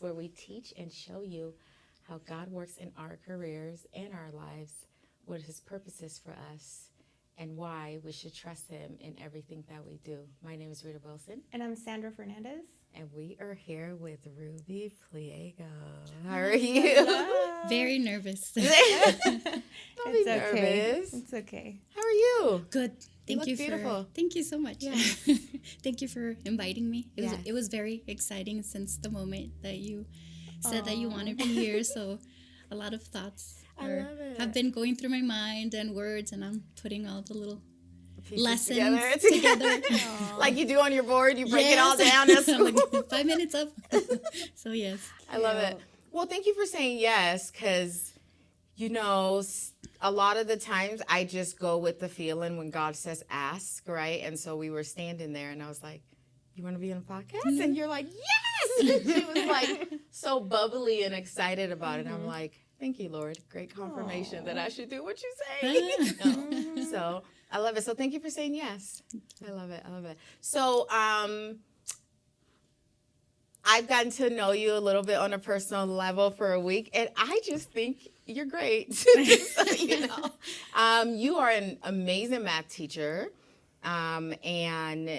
where we teach and show you how God works in our careers and our lives, what his purpose is for us, and why we should trust him in everything that we do. My name is Rita Wilson. And I'm Sandra Fernandez. And we are here with Rubi Pliego. How are you? Hello. Very nervous. Don't be It's okay. nervous. It's okay. How are you? Good. Thank you look beautiful. Thank you so much. Yes. Thank you for inviting me. Yes. It was very exciting since the moment that you said that you wanted me here. So a lot of thoughts I love it. have been going through my mind and words, and I'm putting all the little Pieces lessons together. Like you do on your board, you break it all down. That's I'm like, cool. 5 minutes up. So yes. I love Yeah. it. Well, thank you for saying yes, because, you know, a lot of the times I just go with the feeling when God says ask, right? And so we were standing there and I was like, you want to be on a podcast? And you're like, yes! And she was like so bubbly and excited about it. And I'm like, thank you, Lord. Great confirmation that I should do what you say. You know? So I love it. So thank you for saying yes. I love it. I love it. So I've gotten to know you a little bit on a personal level for a week, and I just think you're great. So, you know, you are an amazing math teacher, and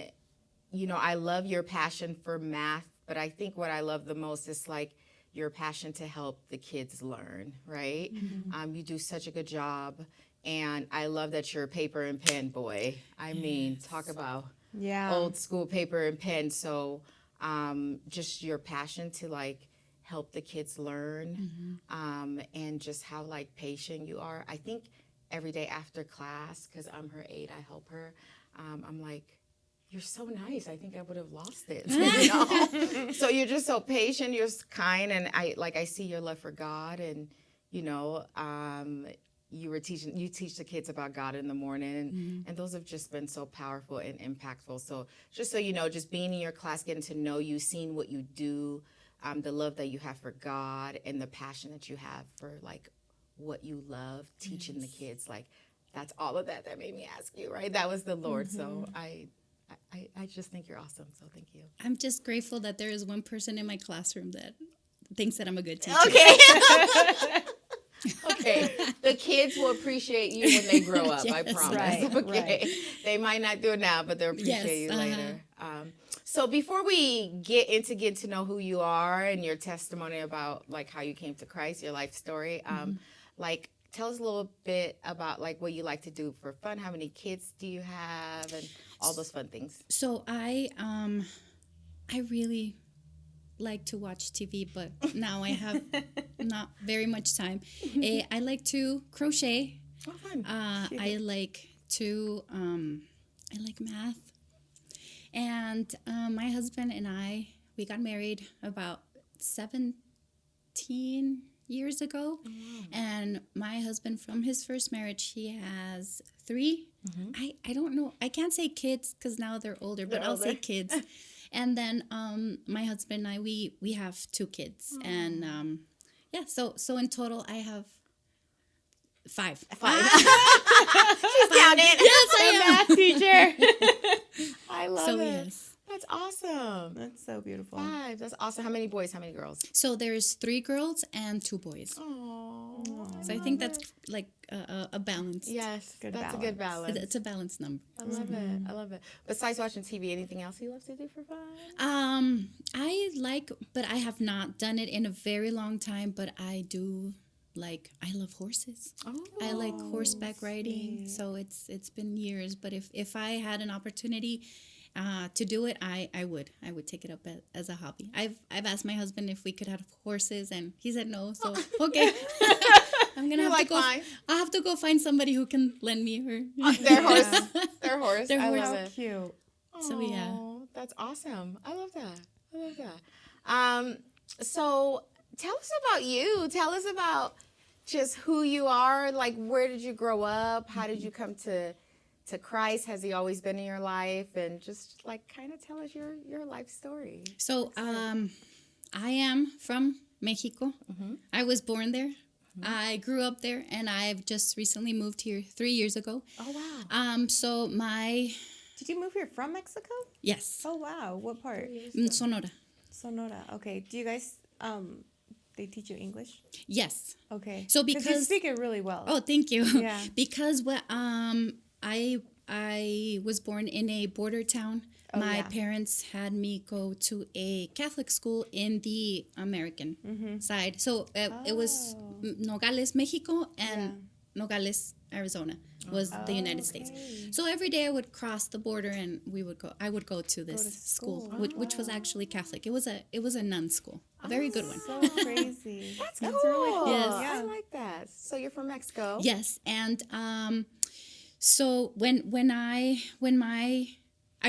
you know I love your passion for math. But I think what I love the most is like your passion to help the kids learn. Right? You do such a good job, and I love that you're a paper and pen boy. I mean, talk about old school paper and pen. So. Just your passion to like help the kids learn, and just how like patient you are. I think every day after class, because I'm her aide, I help her. I'm like, you're so nice. I think I would have lost it. You know? So you're just so patient. You're kind, and I see your love for God, and you know. You teach the kids about God in the morning, and those have just been so powerful and impactful. So just so you know, just being in your class, getting to know you, seeing what you do, the love that you have for God, and the passion that you have for like what you love, teaching the kids, like that's all of that made me ask you, right? That was the Lord. So I just think you're awesome. So thank you. I'm just grateful that there is one person in my classroom that thinks that I'm a good teacher. Okay. Okay, the kids will appreciate you when they grow up. I Yes. promise. Right, Okay, right. They might not do it now, but they'll appreciate you later. So before we get to know who you are and your testimony about like how you came to Christ, your life story, like tell us a little bit about like what you like to do for fun. How many kids do you have, and all those fun things? So I really like to watch TV, but now I have not very much time. I like to crochet. Oh, fun. I like to I like math. And my husband and we got married about 17 years ago. And my husband, from his first marriage, he has 3. I don't know. I can't say kids because now they're older, but I'll say kids. And then my husband and I, we have 2 kids. And so in total I have 5. 5. She's counting. Yes, I am. Math teacher. I love So it. yes. That's awesome. That's so beautiful. 5. That's awesome. How many boys? How many girls? So there's 3 girls and 2 boys. Oh. So I think that's like a balance. Yes, Good that's a good balance. It's a balanced number. I love it. I love it. Besides watching TV, anything else you love to do for fun? I like, but I have not done it in a very long time. But I do like. I love horses. Oh, I like horseback riding. So it's been years. But if I had an opportunity to do it, I would take it up as a hobby. I've asked my husband if we could have horses, and he said no. So okay. I'm gonna have to go. Fine. I have to go find somebody who can lend me her. Their horse. Their horse. Their I horse. love How it. cute. So, yeah. Oh, that's awesome. I love that. I love that. So tell us about you. Tell us about just who you are. Like, where did you grow up? How did you come to Christ? Has he always been in your life? And just like kind of tell us your life story. So I am from Mexico. I was born there. I grew up there, and I've just recently moved here 3 years ago. Oh, wow. So Did you move here from Mexico? yes, Oh, wow. What part? Sonora. Sonora. Okay. Do you guys they teach you English? Yes. Okay. So you because speak it really well. Oh, thank you. Yeah. Because I was born in a border town. Oh, My yeah. parents had me go to a Catholic school in the American side. So it was Nogales, Mexico, and Nogales, Arizona was the United States. Okay. So every day I would cross the border and I would go to this to school, school. which was actually Catholic. It was a nun school, a very good one. So crazy. That's That's cool. really cool. Yes. I Yeah. like that. So you're from Mexico. Yes, and so when I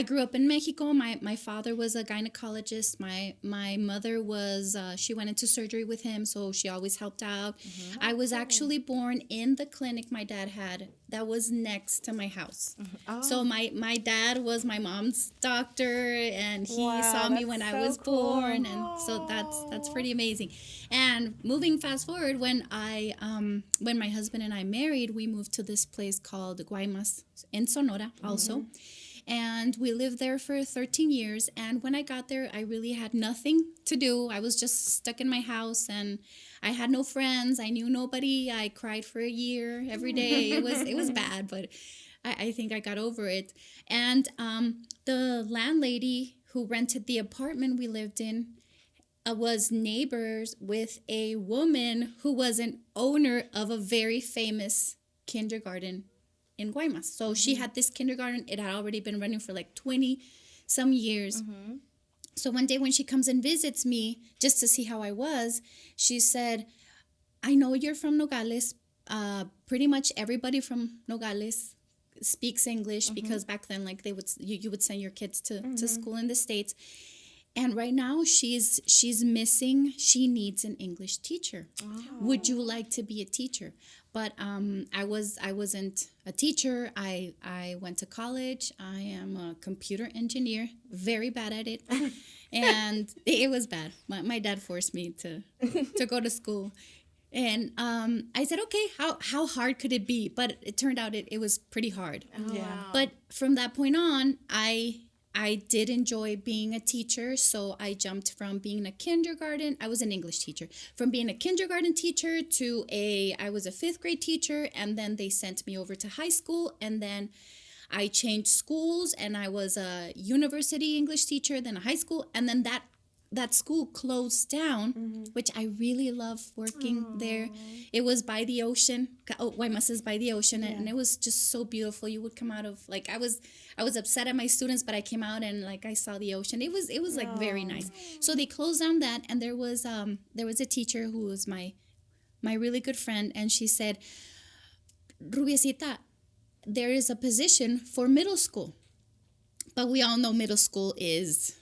grew up in Mexico, my father was a gynecologist. My mother was she went into surgery with him, so she always helped out. I was actually born in the clinic my dad had that was next to my house. So my dad was my mom's doctor, and he Wow, saw me that's when I so was cool. born, and so that's pretty amazing. And moving fast forward, when my husband and I married, we moved to this place called Guaymas in Sonora also. And we lived there for 13 years. And when I got there, I really had nothing to do. I was just stuck in my house and I had no friends. I knew nobody. I cried for a year every day. It was bad, but I think I got over it. And the landlady who rented the apartment we lived in was neighbors with a woman who was an owner of a very famous kindergarten in Guaymas. So she had this kindergarten. It had already been running for like 20 some years. So one day when she comes and visits me just to see how I was, she said, I know you're from Nogales. Pretty much everybody from Nogales speaks English because back then like you would send your kids to school in the States. And right now she's missing. She needs an English teacher. Would you like to be a teacher? But I wasn't a teacher. I went to college. I am a computer engineer, very bad at it, and it was bad. My dad forced me to go to school, and I said, okay, how hard could it be? But it turned out it was pretty hard. Yeah. But from that point on, I did enjoy being a teacher, so I jumped from being a kindergarten. I was an English teacher. From being a kindergarten teacher to I was a 5th grade teacher, and then they sent me over to high school, and then I changed schools, and I was a university English teacher, then a high school, and then that school closed down, which I really love working there. It was by the ocean. Guaymas is by the ocean, and it was just so beautiful. You would come out of like I was upset at my students, but I came out and like I saw the ocean. It was like very nice. So they closed down that, and there was a teacher who was my really good friend, and she said, Rubiecita, there is a position for middle school, but we all know middle school is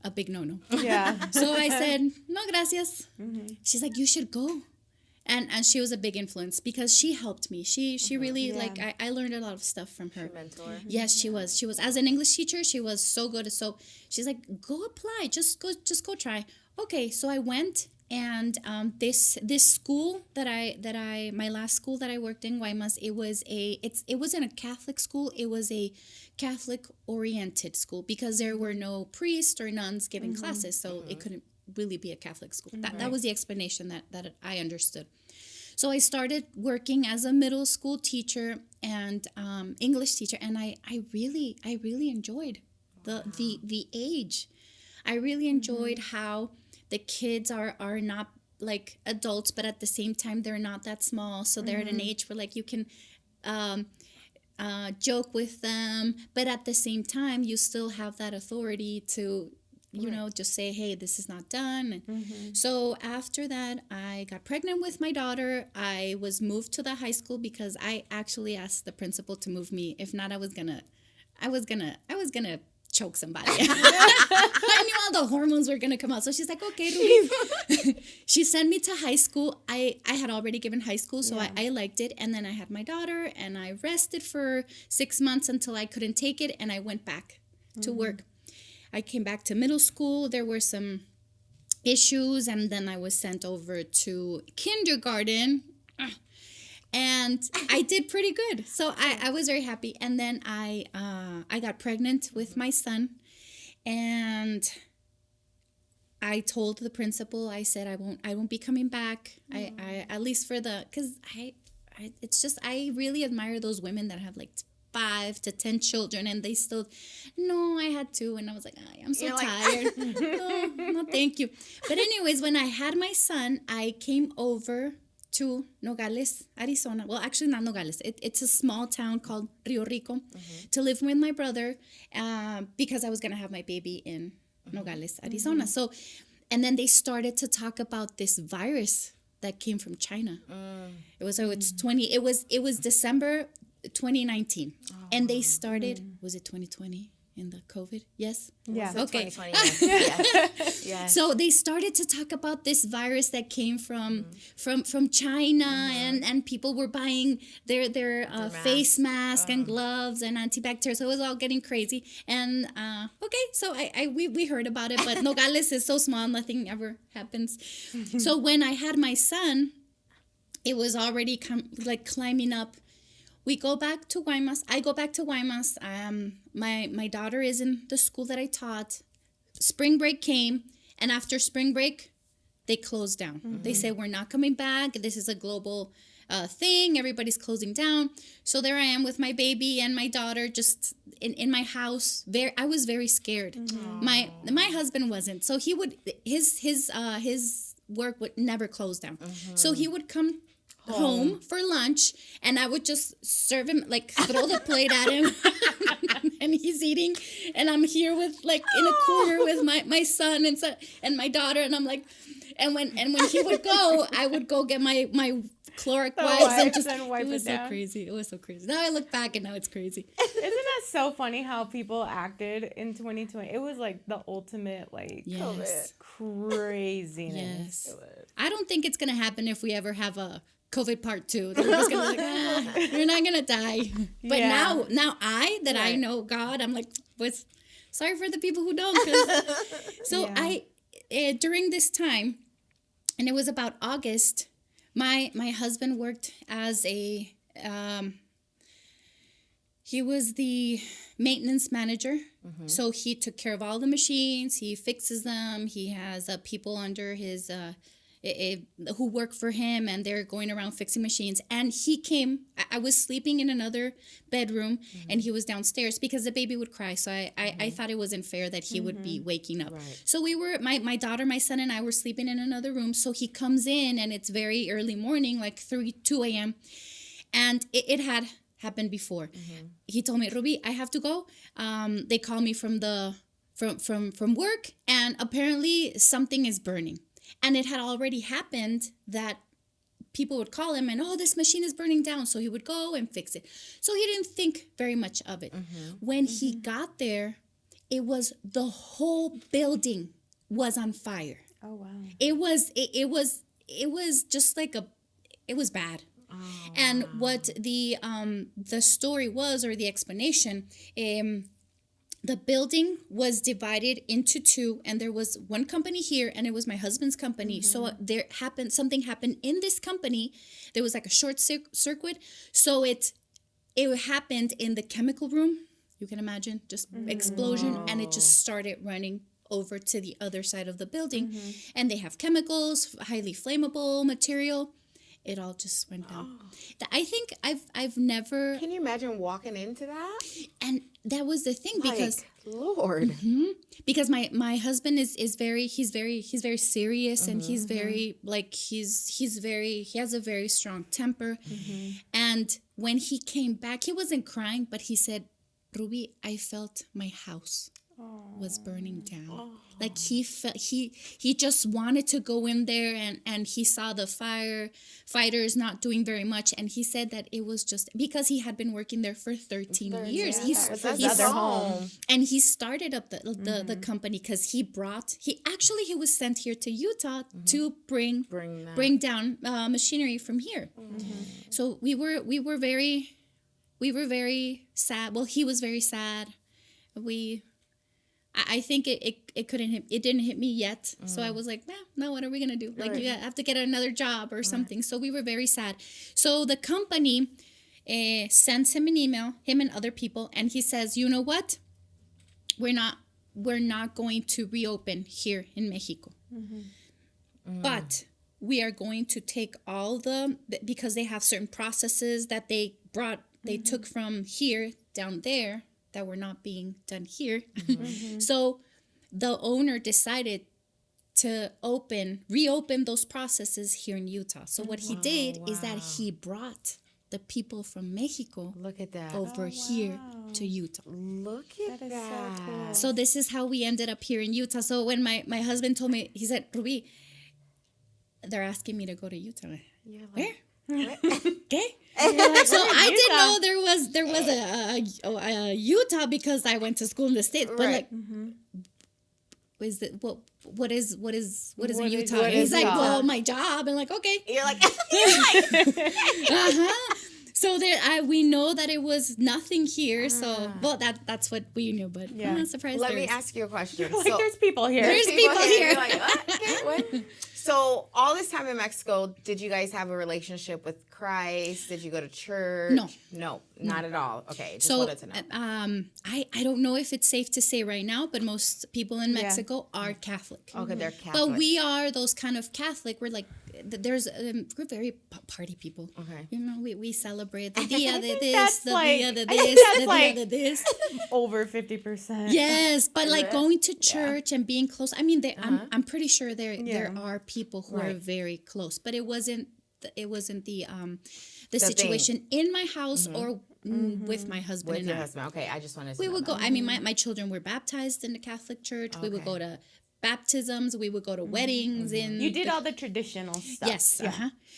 a big no-no. Yeah. So I said, no, gracias. She's like, you should go. And she was a big influence because she helped me. She really, like, I learned a lot of stuff from her. Mentor. Yes, she was. She was, as an English teacher, she was so good. So she's like, go apply. Just go try. Okay, so I went, and this school my last school that I worked in, Guaymas, it wasn't a Catholic school. It was a Catholic oriented school because there were no priests or nuns giving classes, so it couldn't really be a Catholic school. That was the explanation that I understood. So I started working as a middle school teacher and English teacher, and I really enjoyed the age. I really enjoyed how the kids are not like adults, but at the same time they're not that small, so they're at an age where like you can joke with them, but at the same time you still have that authority to just say, hey, this is not done. So after that, I got pregnant with my daughter. I was moved to the high school because I actually asked the principal to move me. If not, I was gonna choke somebody. I knew all the hormones were gonna come out. So she's like, okay, Rubi. She sent me to high school. I had already given high school, so I liked it. And then I had my daughter, and I rested for 6 months until I couldn't take it, and I went back to work. I came back to middle school. There were some issues, and then I was sent over to kindergarten. And I did pretty good. So I was very happy. And then I got pregnant with my son. And I told the principal, I said, I won't be coming back. I at least for because it's just, I really admire those women that have like 5 to 10 children and they still, no, I had 2 and I was like, I'm so tired. No, thank you. But anyways, when I had my son, I came over to Nogales, Arizona. Well, actually not Nogales. It's a small town called Rio Rico to live with my brother because I was going to have my baby in Nogales, Arizona. So, and then they started to talk about this virus that came from China. It was December 2019. And they started, was it 2020 in the COVID? Yes? Yeah. Okay. 2020, yes. Yes. So they started to talk about this virus that came from China, and people were buying their face mask and gloves and antibacterial. So it was all getting crazy. And so we heard about it, but Nogales is so small, nothing ever happens. So when I had my son, it was already climbing up. We go back to Guaymas. I go back to Guaymas. My daughter is in the school that I taught. Spring break came, and after spring break, they closed down. They said, we're not coming back. This is a global thing. Everybody's closing down. So there I am with my baby and my daughter just in my house. I was very scared. My husband wasn't. So he would, his work would never close down. So he would come home for lunch and I would just serve him, like throw the plate at him and he's eating and I'm here with like in a corner with my son and my daughter, and I'm like, and when he would go, I would go get my Clorox wipes and just wipe it was it so down. crazy. It was so crazy. Now I look back and now it's crazy. Isn't that so funny how people acted in 2020? It was like the ultimate Yes. craziness. Yes. I don't think it's gonna happen if we ever have a COVID part 2. They're just gonna be like, you're not gonna die. But Yeah. now I know God, I'm like, sorry for the people who don't. So Yeah. during this time, and it was about August, my husband worked as he was the maintenance manager. So he took care of all the machines, he fixes them, he has people under his who work for him, and they're going around fixing machines. And he came, I was sleeping in another bedroom and he was downstairs because the baby would cry. So I thought it wasn't fair that he would be waking up. Right. So we were, my daughter, my son and I were sleeping in another room. So he comes in and it's very early morning, like 2 a.m. And it had happened before. He told me, Ruby, I have to go. They call me from work and apparently something is burning. And it had already happened that people would call him and, this machine is burning down. So he would go and fix it. So he didn't think very much of it. When he got there, it was the whole building was on fire. Oh wow. It was just like it was bad. And what the story was, or the explanation, the building was divided into 2, and there was one company here, and it was my husband's company. So something happened in this company. There was like a short circuit. So it happened in the chemical room. You can imagine, just explosion, and it just started running over to the other side of the building. And they have chemicals, highly flammable material. It all just went down. I think I've never. Can you imagine walking into that? And that was the thing, because Lord. because my husband is very serious, and he's very he has a very strong temper. And when he came back, he wasn't crying, but he said, Ruby, I felt my house was burning down. Like he felt he just wanted to go in there, and he saw the firefighters not doing very much, and he said that it was just because he had been working there for 13 years. Yeah, That was his other home. And he started up the company because he was sent here to Utah to bring down machinery from here. So we were very sad. Well, he was very sad. I think it didn't hit me yet. So I was like, now what are we gonna do? Like, you have to get another job or something. So we were very sad. So the company sends him an email, him and other people, and he says, you know what? We're not we're not going to reopen here in Mexico. But we are going to take all because they have certain processes that they took from here down there that were not being done here. So the owner decided to reopen those processes here in Utah. So what he did is that he brought the people from Mexico Look at that. over here to Utah. Look at That is that. so cool. So this is how we ended up here in Utah. So when my husband told me, he said, Rubi, they're asking me to go to Utah. You're Where? like, Okay. So I didn't know there was a Utah because I went to school in the States. But Right. is it what is a What Utah? what He's is like, Utah? well, my job. And like, okay. you're like, Uh-huh. So we know that it was nothing here. So that's what we knew. But Yeah. I'm surprised. let me ask you a question. Like, there's people here. There's people here. You're like, what? Okay, what? So all this time in Mexico, did you guys have a relationship with Christ? Did you go to church? No, not at all. Okay, just wanted to know. I don't know if it's safe to say right now, but most people in Mexico are Catholic. Okay, they're Catholic. But we are those kind of Catholic. We're like, we're very party people. Okay. You know, we celebrate the dia de this, that's the like- dia de I think this, that's the like- dia de this. Over 50%. Yes, but like it? going to church and being close. I mean, I'm pretty sure there Yeah. are people who are Right. very close, but it wasn't the thing. situation in my house or with my husband With and your I. husband. Okay, I just wanted to We know would go. that. I mean, my children were baptized in the Catholic Church. We would Okay. go to baptisms. We would go to weddings. You did all the traditional stuff. Yes.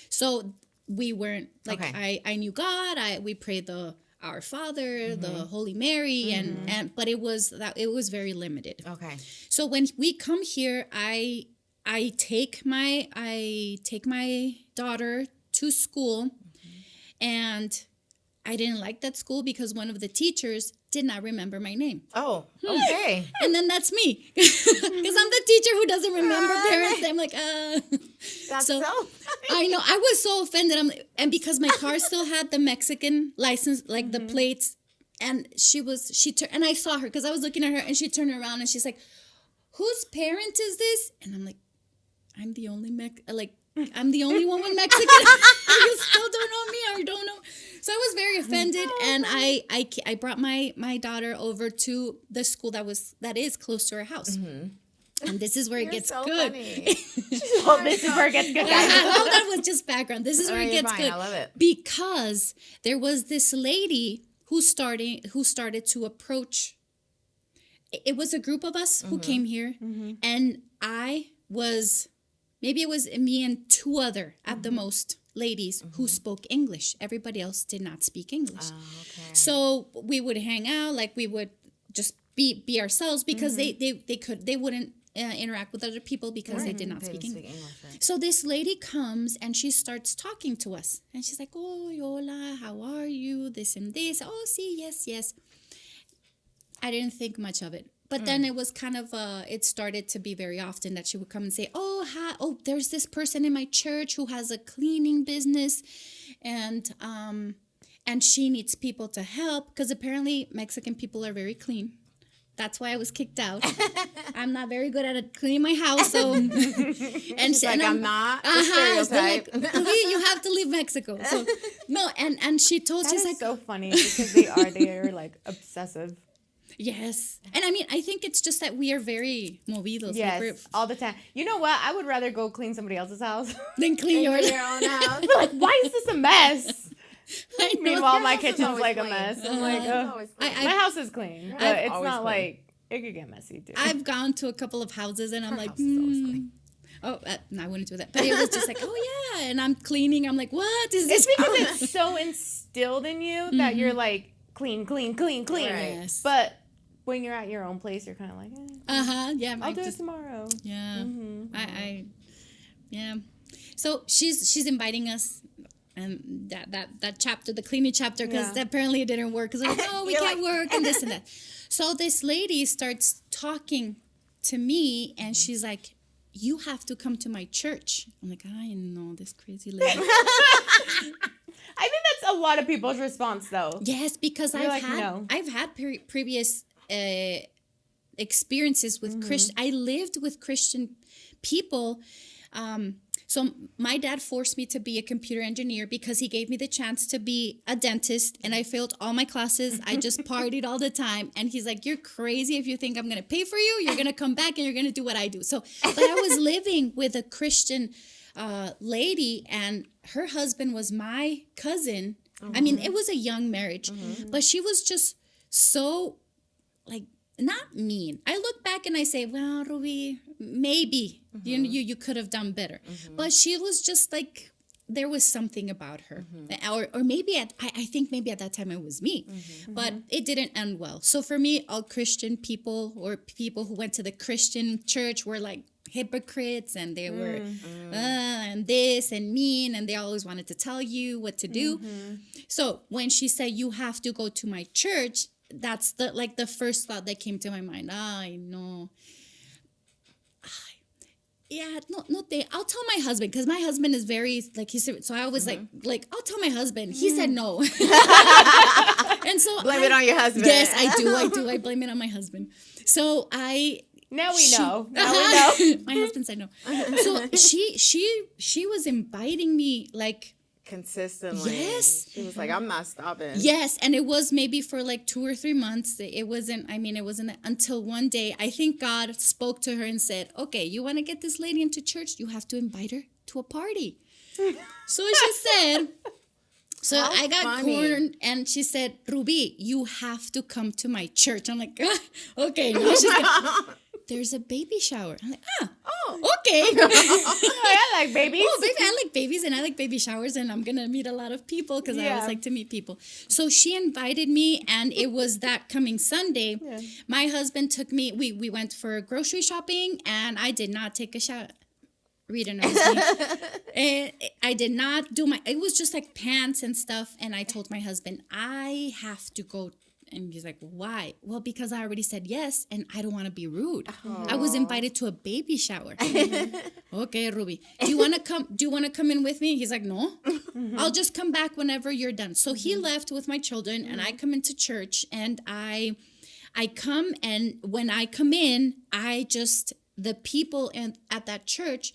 So we weren't like Okay. I knew God. We prayed the Our Father, the Holy Mary, and but it was very limited. Okay. So when we come here, I take my daughter to school, and I didn't like that school because one of the teachers did not remember my name. Oh, okay. And then that's me. Because I'm the teacher who doesn't remember parents. I'm like, That's So- so. I know. I was so offended. And because my car still had the Mexican license, like the plates, and and I saw her because I was looking at her, and she turned around and she's like, "Whose parent is this?" And I'm like, "I'm the only I'm the only one with Mexican. You still don't know me, or don't know." So I was very offended, and I brought my daughter over to the school that is close to her house. And this is where it gets so good. Funny. Well, this is where it gets good. All that was just background. This is where it you're gets fine. good. I love it. Because there was this lady who started to approach. It was a group of us who came here, and maybe it was me and two other at the most ladies who spoke English. Everybody else did not speak English. Oh, okay. So we would hang out, like we would just be ourselves because they wouldn't interact with other people because they did not They speak didn't English. speak English, right? So this lady comes and she starts talking to us. And she's like, "Oh, hola, how are you? This and this. Oh, see, yes. I didn't think much of it. But then it was kind of, it started to be very often that she would come and say, "Oh, hi, there's this person in my church who has a cleaning business. And she needs people to help." Because apparently Mexican people are very clean. That's why I was kicked out. I'm not very good at cleaning my house. So, and She's like, I'm not a so stereotype. like, you have to leave Mexico. So no, and she told, That she's is like, so funny because they are like obsessive. yes. And I mean, I think it's just that we are very movidos. Yes, Like all the time. You know what? I would rather go clean somebody else's house. then clean In yours. your own house. Like, why is this a mess? I know. Meanwhile, my Your house is kitchen's always like a clean. mess. I'm like, It's oh. always clean. My house is clean, but I've it's always not clean. like it could get messy too. I've gone to a couple of houses and I'm like, house is always clean. Oh, no, I wouldn't do that. But it was just like, oh yeah, and I'm cleaning. I'm like, what is this? It's because it's so instilled in you that you're like clean. Right. Yes. But when you're at your own place, you're kind of like, Yeah, I'll do it tomorrow. Yeah, yeah. So she's inviting us, and that chapter, the cleaning chapter, because Yeah. apparently it didn't work. Because we You're can't like- work and this and that. So this lady starts talking to me, and she's like, "You have to come to my church." I'm like, I know this crazy lady. I think that's a lot of people's response, though. Yes, because You're like, no. I've had previous experiences with Christian. I lived with Christian people. So my dad forced me to be a computer engineer because he gave me the chance to be a dentist, and I failed all my classes. I just partied all the time. And he's like, you're crazy if you think I'm going to pay for you. You're going to come back and you're going to do what I do. So, but I was living with a Christian lady, and her husband was my cousin. I mean, it was a young marriage, but she was just so, like, not mean. I look back and I say, well, Ruby, maybe you could have done better. But she was just like, there was something about her. Or maybe I think maybe at that time it was me. But it didn't end well. So for me, all Christian people or people who went to the Christian church were like hypocrites, and they were and this and mean, and they always wanted to tell you what to do. So when she said, you have to go to my church, that's the first thought that came to my mind. I know. Yeah, no, I'll tell my husband, because my husband is very, like, he said, so I was like, I'll tell my husband. He said no. And so blame it on your husband. Yes, I do. I blame it on my husband. So Now we know. My husband said no. So she was inviting me, like, consistently. Yes. She was like, I'm not stopping. Yes. And it was maybe for like 2 or 3 months. It wasn't until one day, I think God spoke to her and said, okay, you want to get this lady into church? You have to invite her to a party. So she said, How I got funny. cornered, and she said, Ruby, you have to come to my church. I'm like, okay. Now she's like, there's a baby shower. I'm like, okay. I like babies. Oh, baby, I like babies, and I like baby showers, and I'm going to meet a lot of people because I always like to meet people. So she invited me, and it was that coming Sunday. Yeah. My husband took me, we went for grocery shopping, and I did not take a shower. Rita knows me. I did not do it was just like pants and stuff, and I told my husband, I have to go. And he's like, why? Well, because I already said yes, and I don't want to be rude. Aww. I was invited to a baby shower. Okay, Ruby, do you want to come? Do you want to come in with me? He's like, no, I'll just come back whenever you're done. So he left with my children, and I come into church, and I come, and when I come in, the people at that church,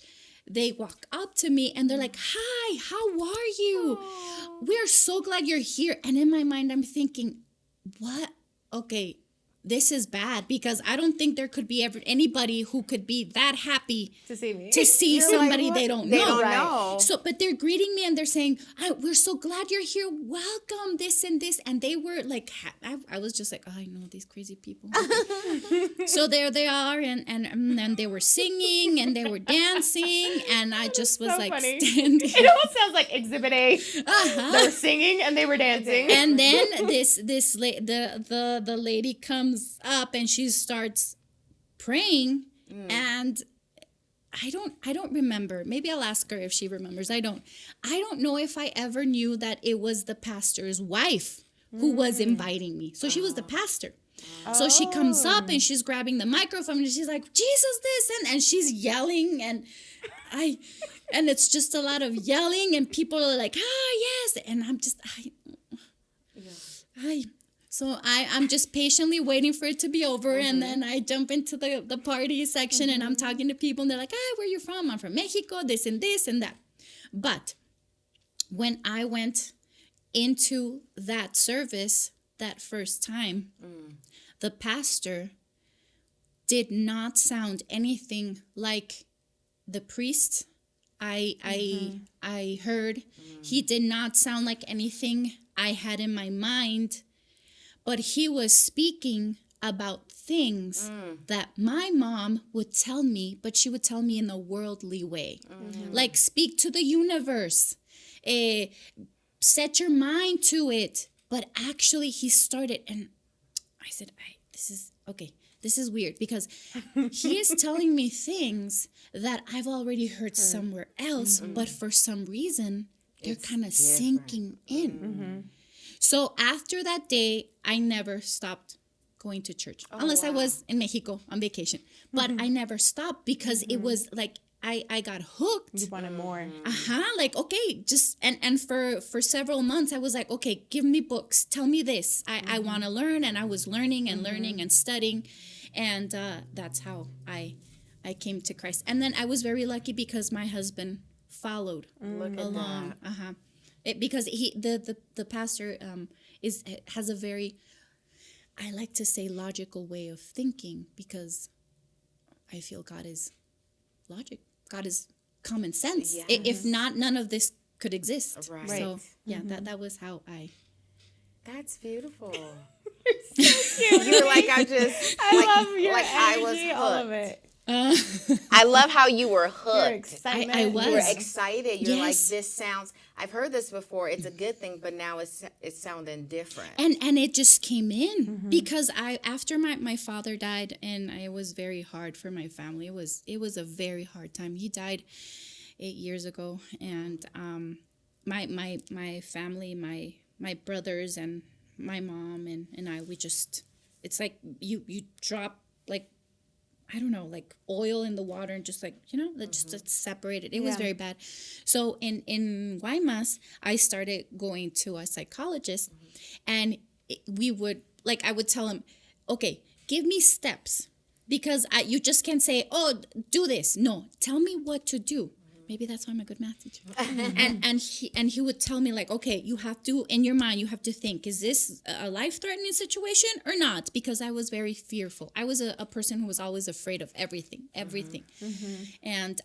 they walk up to me and they're like, hi, how are you? Aww. We're so glad you're here. And in my mind, I'm thinking, what? Okay, this is bad, because I don't think there could be anybody who could be that happy to see me, to see You're somebody like, they don't know. They don't know. So, but they're greeting me and they're saying, we're so glad you're here. Welcome, this and this. And they were like, I was just like, I know these crazy people. So there they are, and then they were singing and they were dancing, and I just was so like funny. Standing. It almost sounds like Exhibit A. They were singing and they were dancing. And then the lady comes up and she starts praying, and I don't remember. Maybe I'll ask her if she remembers. I don't know if I ever knew that it was the pastor's wife who was inviting me. So she was the pastor. So she comes up and she's grabbing the microphone and she's like, Jesus this, and she's yelling, and it's just a lot of yelling, and people are like, yes, and I'm just So I'm just patiently waiting for it to be over, and then I jump into the party section, and I'm talking to people, and they're like, where you from? I'm from Mexico, this and that. But when I went into that service that first time, the pastor did not sound anything like the priest I heard. He did not sound like anything I had in my mind. But he was speaking about things that my mom would tell me, but she would tell me in a worldly way. Like, speak to the universe. Set your mind to it. But actually, he started, and I said, this is weird, because he is telling me things that I've already heard somewhere else, but for some reason, they're kind of sinking in. So after that day, I never stopped going to church, unless I was in Mexico on vacation. But I never stopped, because it was like I got hooked. You wanted more. Like, okay, just and for several months I was like, okay, give me books, tell me this. I want to learn, and I was learning and learning and studying. And that's how I came to Christ. And then I was very lucky because my husband followed along. Because the pastor has a very, I like to say, logical way of thinking, because I feel God is logic. God is common sense. Yes. If not, none of this could exist. Right. So yeah, that was how I. That's beautiful. You're like, I love your I was energy, hooked. all of it. I love how you were Your hooked. excitement. I was. You were excited. You're like, Yes. this sounds. I've heard this before. It's a good thing, but now it's sounding different. And it just came in because after my father died, and it was very hard for my family. It was a very hard time. He died 8 years ago, and my family, my brothers and my mom and I, we just, it's like you drop, like, I don't know, like oil in the water, and just like, just it's separated. It was very bad. So in Guaymas, I started going to a psychologist, and we would, like, I would tell him, okay, give me steps, because you just can't say, oh, do this. No, tell me what to do. Maybe that's why I'm a good math teacher. and he would tell me, like, okay, you have to, in your mind, you have to think, is this a life-threatening situation or not? Because I was very fearful. I was a person who was always afraid of everything. And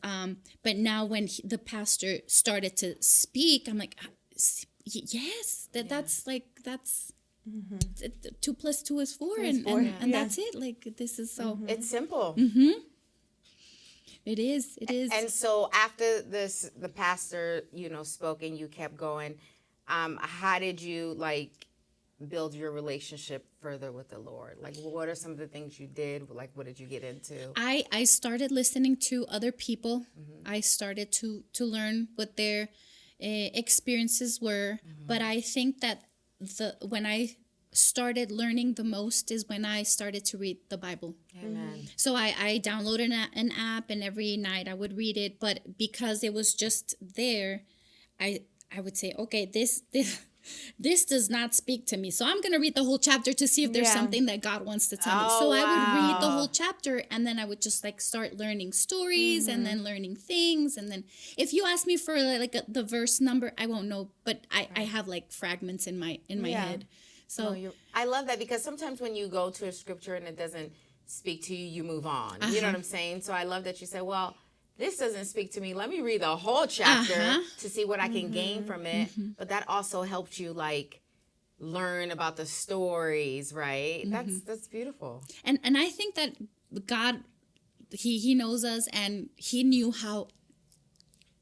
but now when the pastor started to speak, I'm like, yes, that's 2 + 2 is 4, and that's it. Like, this is so. It's simple. It is. And so after this, the pastor, spoke and you kept going. How did you build your relationship further with the Lord? Like, what are some of the things you did? Like, what did you get into? I started listening to other people. I started to learn what their experiences were. But I think that when I started learning the most is when I started to read the Bible. Amen. So I downloaded an app, and every night I would read it. But because it was just there, I would say, okay, this does not speak to me. So I'm going to read the whole chapter to see if there's something that God wants to tell me. So I would read the whole chapter, and then I would just start learning stories and then learning things. And then if you ask me for the verse number, I won't know, but I have fragments in my head. So I love that, because sometimes when you go to a scripture and it doesn't speak to you, you move on. You know what I'm saying? So I love that you said, well, this doesn't speak to me. Let me read the whole chapter to see what I can gain from it. But that also helped you learn about the stories, right? That's beautiful. And I think that God, he knows us, and he knew how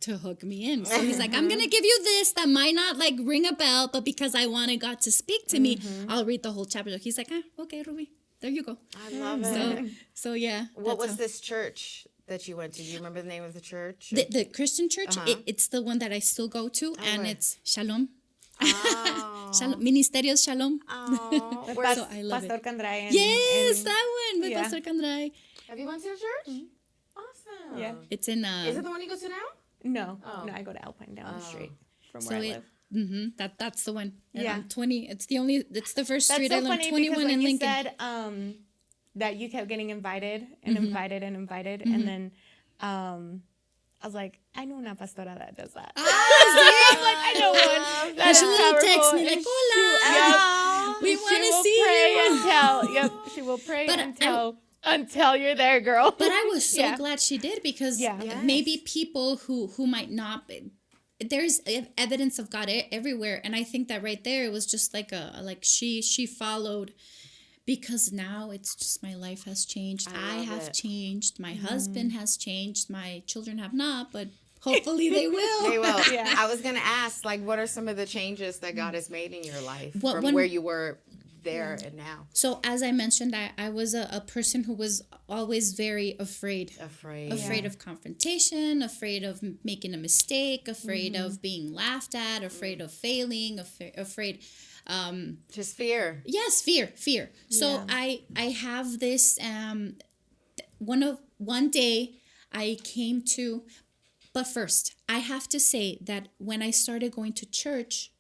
to hook me in. So he's like, I'm going to give you this that might not ring a bell, but because I wanted God to speak to me, I'll read the whole chapter. He's like, okay, Ruby, there you go. I love it. So yeah. What was this church that you went to? Do you remember the name of the church? The Christian church, it's the one that I still go to, and it's Shalom. Oh. Shalom. Ministerios Shalom. Oh. So I love Pastor it. Candray. Yes, that one with Pastor Candray. Have you gone to the church? Awesome. Yeah. It's in Is it the one you go to now? No, I go to Alpine down the street from where I live. That's the one. And Yeah. on 20. It's the first That's street so I learned. funny 21 because when in you Lincoln. said that you kept getting invited and invited and invited, and then I was like, I know una pastora that does that. I know one. That She is will text powerful, me and hola. We she want to will see pray you. she will pray But until you're there, girl. But I was so glad she did, because Yes. maybe people who might not be, there's evidence of God everywhere, and I think that right there it was just she followed, because now it's just my life has changed. I have changed. My husband has changed. My children have not, but hopefully they will. They will. Yeah. I was going to ask, what are some of the changes that God has made in your life from when- where you were there and now? So as I mentioned, I was a person who was always very afraid. Afraid of confrontation, afraid of making a mistake, afraid of being laughed at, afraid of failing, afraid. Just fear. Yes, fear. So I have this. One day I came to, but first I have to say that when I started going to church,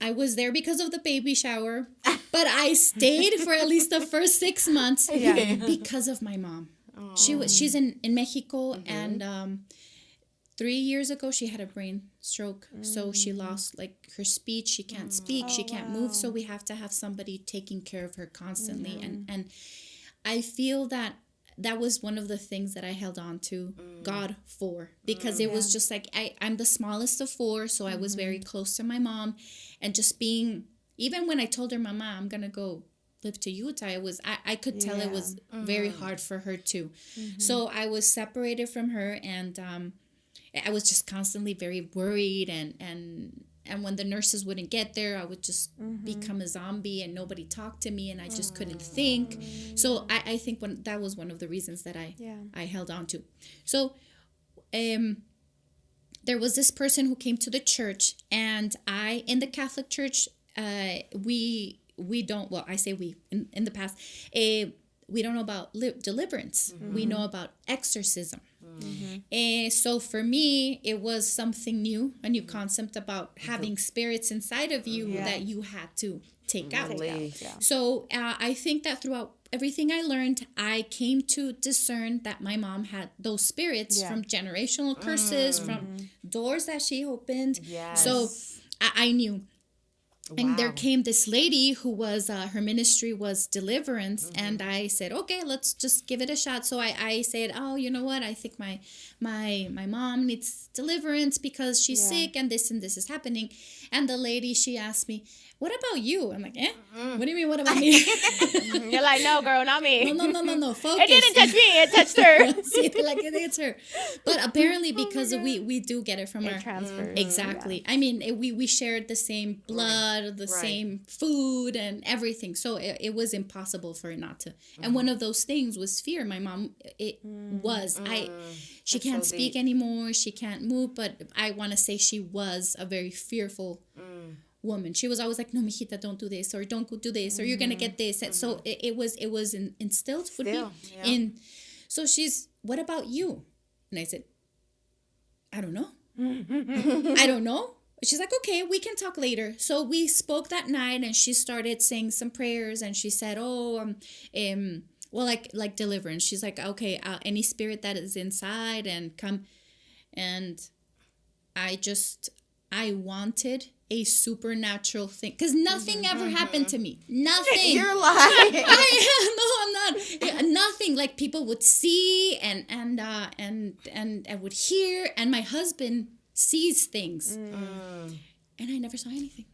I was there because of the baby shower, but I stayed for at least the first 6 months because of my mom. She's in Mexico, and 3 years ago she had a brain stroke, so she lost like her speech. She can't speak, she can't move, so we have to have somebody taking care of her constantly. And I feel that was one of the things that I held on to God for, because it was just like I'm the smallest of four, so I was very close to my mom, and just being, even when I told her, Mama, I'm gonna go live to Utah, I could tell it was very hard for her too. So I was separated from her, and I was just constantly very worried, and when the nurses wouldn't get there, I would just become a zombie, and nobody talked to me, and I just couldn't think. So I think that was one of the reasons that I held on to. So there was this person who came to the church, and in the Catholic Church, we don't, well, I say we, in the past, we don't know about deliverance. We know about exorcism. So for me, it was something new, a new concept about having spirits inside of you that you had to take out. So I think that throughout everything I learned, I came to discern that my mom had those spirits from generational curses, from doors that she opened. So I knew. And there came this lady who was, her ministry was deliverance. And I said, okay, let's just give it a shot. So I said, oh, you know what? I think my mom needs deliverance because she's sick and this is happening. And the lady, she asked me, what about you? I'm like, what do you mean, what about me? You're like, no, girl, not me. No, focus. It didn't touch me, it touched her. See, like, it's her. But apparently, because we do get it from our... transfers. Exactly. I mean, we shared the same blood, the same food, and everything. So it was impossible for it not to. And one of those things was fear. My mom, she can't speak anymore. She can't move. But I want to say she was a very fearful woman. She was always like, no, mijita, don't do this, or don't go do this, or you're gonna get this. So it was instilled with me. So she's, what about you? And I said, I don't know. I don't know. She's like, okay, we can talk later. So we spoke that night, and she started saying some prayers, and she said, well, like deliverance. She's like, okay, any spirit that is inside and come. And I wanted a supernatural thing, because nothing ever happened to me. Nothing. You're lying. No, I'm not. Nothing. Like, people would see and I would hear, and my husband sees things, and I never saw anything.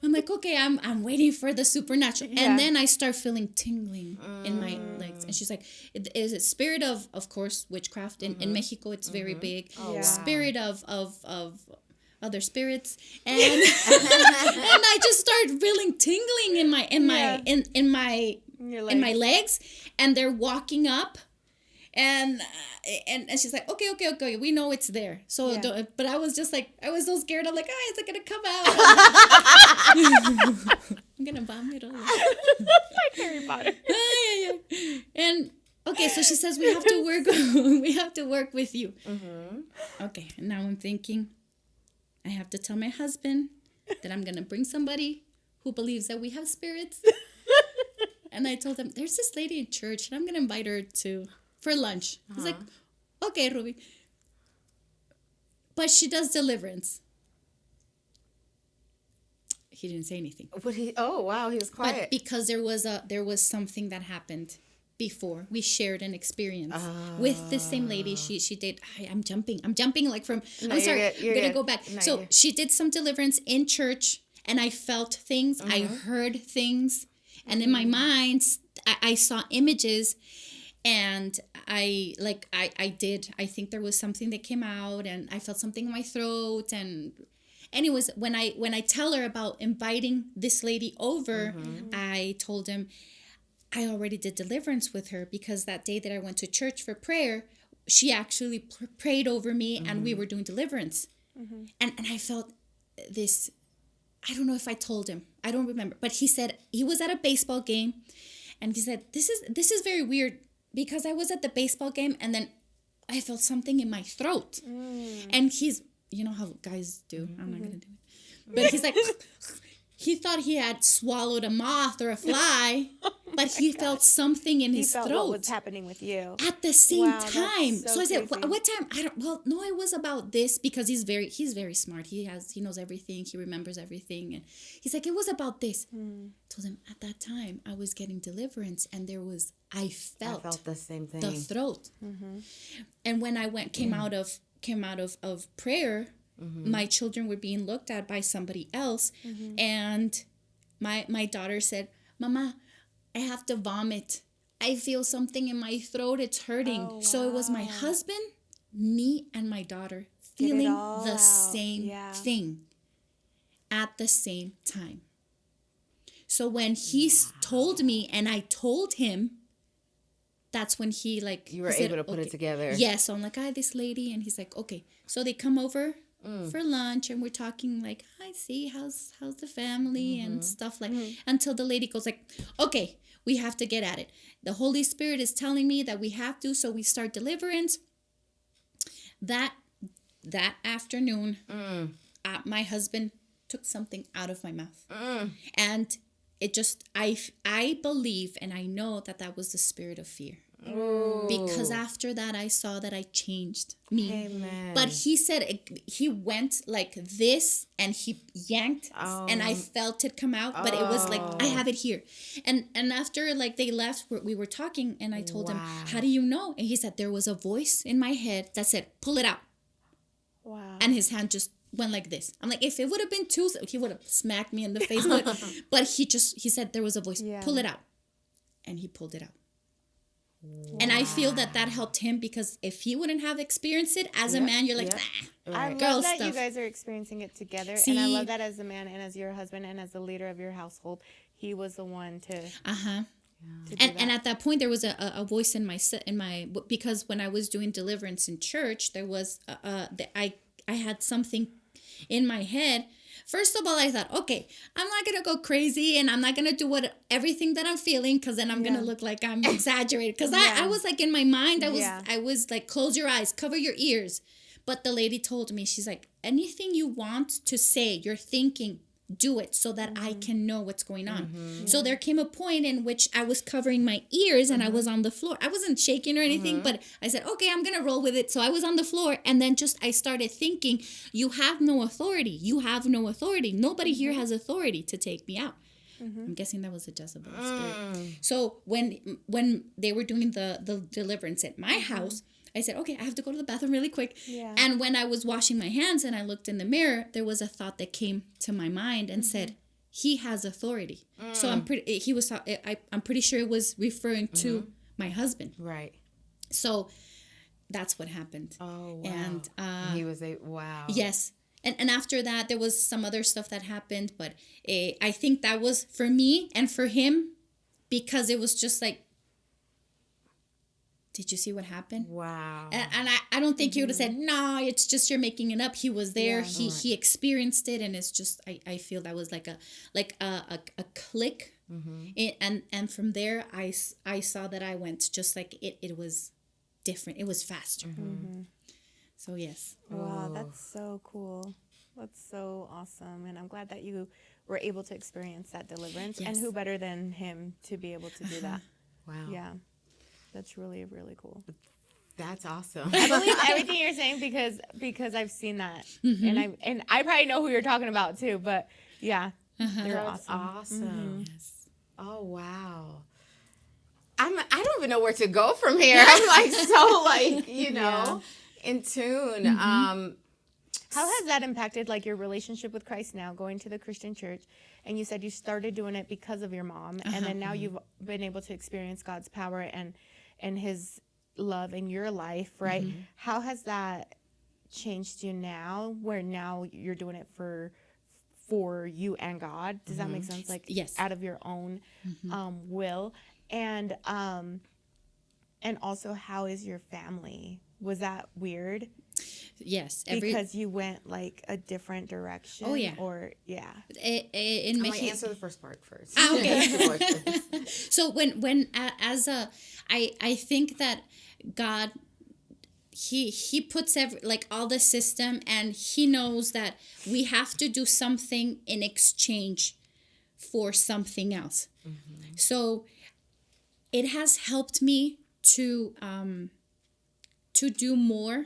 I'm like, okay, I'm waiting for the supernatural, and then I start feeling tingling in my legs, and she's like, is it spirit of course, witchcraft in Mexico? It's very big. Spirit of other spirits, and and I just start feeling tingling in my legs, and they're walking up, and she's like, okay, we know it's there. So but I was just like, I was so scared. I'm like, is it gonna come out? I'm gonna vomit all over. Like Harry Potter. And okay, so she says, we have to work with you. Okay, and now I'm thinking, I have to tell my husband that I'm going to bring somebody who believes that we have spirits. And I told him, there's this lady in church, and I'm going to invite her for lunch. He's like, okay, Ruby. But she does deliverance. He didn't say anything. Oh, wow, he was quiet. But because there was something that happened before. We shared an experience with the same lady. She did. I'm jumping like from. No, I'm sorry. You're I'm gonna good. go back. No, So she did some deliverance in church, and I felt things. I heard things, and in my mind, I saw images, and I think there was something that came out, and I felt something in my throat, and. Anyways, when I tell her about inviting this lady over, I told him I already did deliverance with her, because that day that I went to church for prayer, she actually prayed over me, and we were doing deliverance. And I felt this, I don't know if I told him, I don't remember, but he said he was at a baseball game, and he said, this is very weird, because I was at the baseball game, and then I felt something in my throat. And he's, you know how guys do. I'm not going to do it. But he's like, he thought he had swallowed a moth or a fly, but he felt something in his felt throat. what was happening with you At the same Wow, that's time. so So I said, crazy. what time? I don't, well, no, it was about this because he's very smart. He knows everything. He remembers everything. And he's like, it was about this. Told him at that time I was getting deliverance and I felt the same thing. the throat. And when I came out of prayer, my children were being looked at by somebody else. And my daughter said, Mama, I have to vomit. I feel something in my throat. It's hurting. Oh, So it was my wow. husband, me, and my daughter Get it feeling all the out. same Yeah. thing at the same time. So when he told me and I told him, that's when he You were he said, able to put it together. Yes. So I'm like, this lady. And he's like, okay. So they come over for lunch and we're talking like, hi, see, how's the family and stuff like, until the lady goes like, okay, we have to get at it. The Holy Spirit is telling me that we have to. So we start deliverance. That afternoon, my husband took something out of my mouth. And it just, I believe and I know that was the spirit of fear. Because after that, I saw that I changed me. Amen. But he said he went like this and he yanked and I felt it come out. But it was like, I have it here. And after like they left, we were talking and I told him, how do you know? And he said, there was a voice in my head that said, pull it out. Wow. And his hand just went like this. I'm like, if it would have been two, he would have smacked me in the face. But he said there was a voice, pull it out. And he pulled it out. Wow. And I feel that helped him because if he wouldn't have experienced it as a man, you're like, I love girl that stuff. you guys are experiencing it together. See? And I love that as a man and as your husband and as the leader of your household, he was the one to And at that point, there was a voice in my because when I was doing deliverance in church, there was I had something in my head. First of all, I thought, okay, I'm not gonna go crazy, and I'm not gonna do everything that I'm feeling, because then I'm gonna look like I'm exaggerated. Because I was like in my mind, I was like, close your eyes, cover your ears. But the lady told me, she's like, anything you want to say, you're thinking, do it so that I can know what's going on. So there came a point in which I was covering my ears and I was on the floor. I wasn't shaking or anything, but I said, okay, I'm going to roll with it. So I was on the floor and then I started thinking, you have no authority. You have no authority. Nobody here has authority to take me out. I'm guessing that was a Jezebel spirit. So when they were doing the deliverance at my house, I said, okay, I have to go to the bathroom really quick. Yeah. And when I was washing my hands and I looked in the mirror, there was a thought that came to my mind and said, he has authority. So I'm pretty sure it was referring to my husband. Right. So that's what happened. Oh, wow. And he was wow. Yes. And after that, there was some other stuff that happened. But I think that was for me and for him, because it was just like, did you see what happened? Wow. And I don't think he would have said, no, it's just you're making it up. He was there. He experienced it. And it's just, I feel that was like a click. And from there, I saw that I went just like it was different. It was faster. So, yes. Wow, that's so cool. That's so awesome. And I'm glad that you were able to experience that deliverance. Yes. And who better than him to be able to do that? Wow. Yeah. That's really, really cool. That's awesome. I believe everything you're saying because I've seen that, and I probably know who you're talking about too. But yeah, they're awesome. Yes. Oh wow. I don't even know where to go from here. I'm like so in tune. How has that impacted like your relationship with Christ now, going to the Christian church? And you said you started doing it because of your mom, and then now you've been able to experience God's power and his love in your life, right? How has that changed you now, where now you're doing it for you and God? Does that make sense? Like, yes, out of your own will. And also, how is your family? Was that weird? Yes, because you went like a different direction. Oh yeah, or yeah. I'm gonna answer the first part first. Okay. So when I think that God, he puts all the system, and he knows that we have to do something in exchange for something else. So it has helped me to do more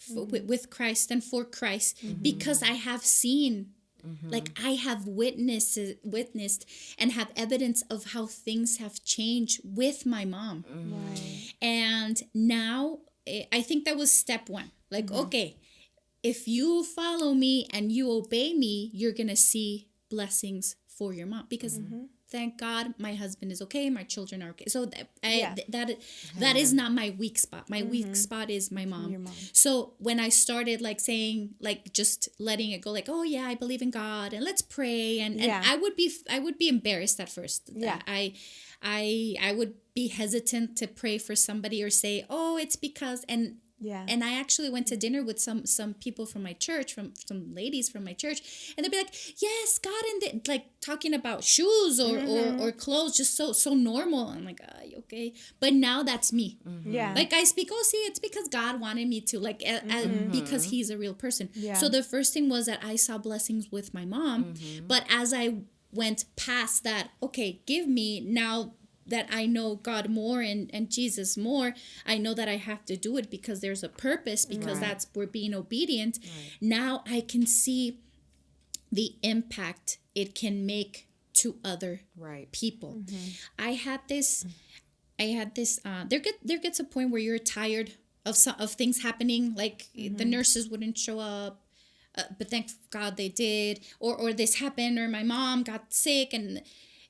with Christ and for Christ, because I have seen, like I have witnessed and have evidence of how things have changed with my mom. Right. And now I think that was step one. Like, okay, if you follow me and you obey me, you're going to see blessings for your mom, because thank God my husband is okay, my children are okay. So that is not my weak spot. My weak spot is my mom. Your mom. So when I started like saying, like just letting it go, like, oh yeah, I believe in God and let's pray, and I would be embarrassed at first. Yeah. I would be hesitant to pray for somebody or say, oh, it's because, and I actually went to dinner with some people from my church, from some ladies from my church, and they'd be like, yes, God, and like talking about shoes or clothes, just so normal. I'm like, okay. But now that's me. Yeah. Like I speak, oh, see, it's because God wanted me to, like, because he's a real person. Yeah. So the first thing was that I saw blessings with my mom. But as I went past that, okay, give me now that I know God more and Jesus more, I know that I have to do it because there's a purpose, because we're being obedient. Now I can see the impact it can make to other people. I had this there gets a point where you're tired of things happening, like the nurses wouldn't show up, but thank God they did, or this happened, or my mom got sick, and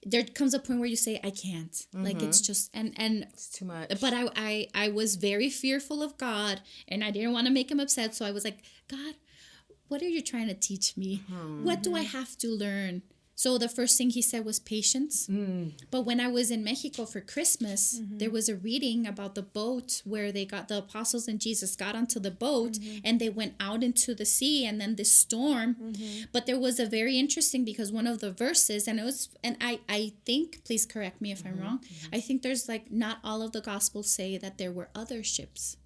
there comes a point where you say, I can't. Like, it's just, and it's too much. But I was very fearful of God, and I didn't want to make him upset. So I was like, God, what are you trying to teach me? What do I have to learn? So the first thing he said was patience. But when I was in Mexico for Christmas, there was a reading about the boat where the apostles and Jesus got onto the boat and they went out into the sea, and then this storm. But there was a very interesting, because one of the verses, and I think, please correct me if I'm wrong, I think there's like not all of the gospels say that there were other ships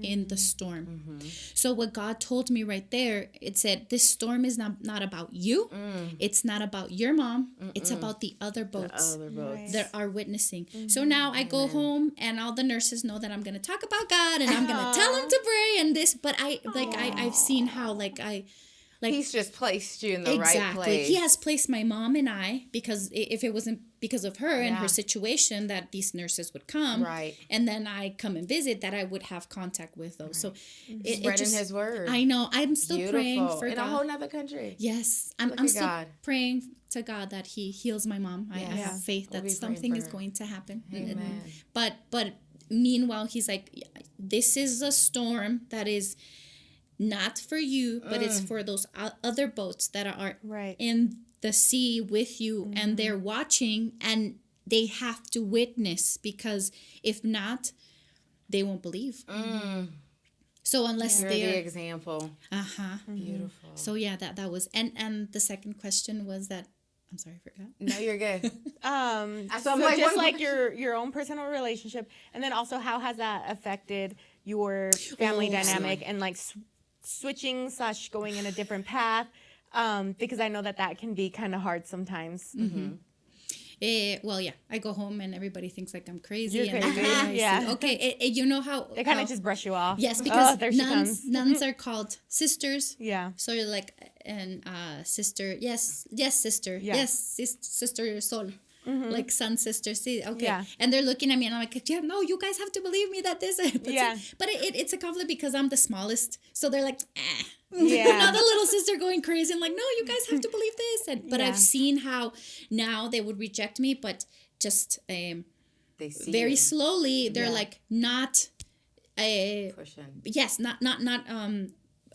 in the storm. So what God told me right there, it said, this storm is not about you. It's not about your mom. It's about the other boats, that are witnessing. So now I go home, and all the nurses know that I'm going to talk about God, and I'm going to tell them to pray and this. But I've seen how he's just placed you in the right place. He has placed my mom and I, because if it wasn't because of her and her situation, that these nurses would come, and then I come and visit, that I would have contact with those. So spreading his word. I know. I'm still praying for in God. a whole nother country. Yes, I'm still praying to God that he heals my mom. I have faith that something is going to happen. Amen. But meanwhile, he's like, this is a storm that is not for you, but it's for those other boats that are in the sea with you, and they're watching, and they have to witness, because if not, they won't believe. So unless you're they're the example. Beautiful. So yeah, that was, and the second question was that, I'm sorry, I forgot. No, you're good. So just like your own personal relationship, and then also how has that affected your family dynamic and like switching / going in a different path, because I know that can be kind of hard sometimes. Well, yeah, I go home and everybody thinks like I'm crazy. You're and crazy. Yeah. Okay, you know how they kind of just brush you off. Yes, because there she comes. nuns are called sisters. Yeah. So you're like, and sister, yes, sister, yes, sister Sol. Like son, sister, see, okay. Yeah. And they're looking at me, and I'm like, yeah, no, you guys have to believe me that this. But it's a conflict because I'm the smallest. So they're like, Now the little sister going crazy and like, no, you guys have to believe this. But I've seen how now they would reject me, but just they see very slowly. They're like not pushing. Yes, not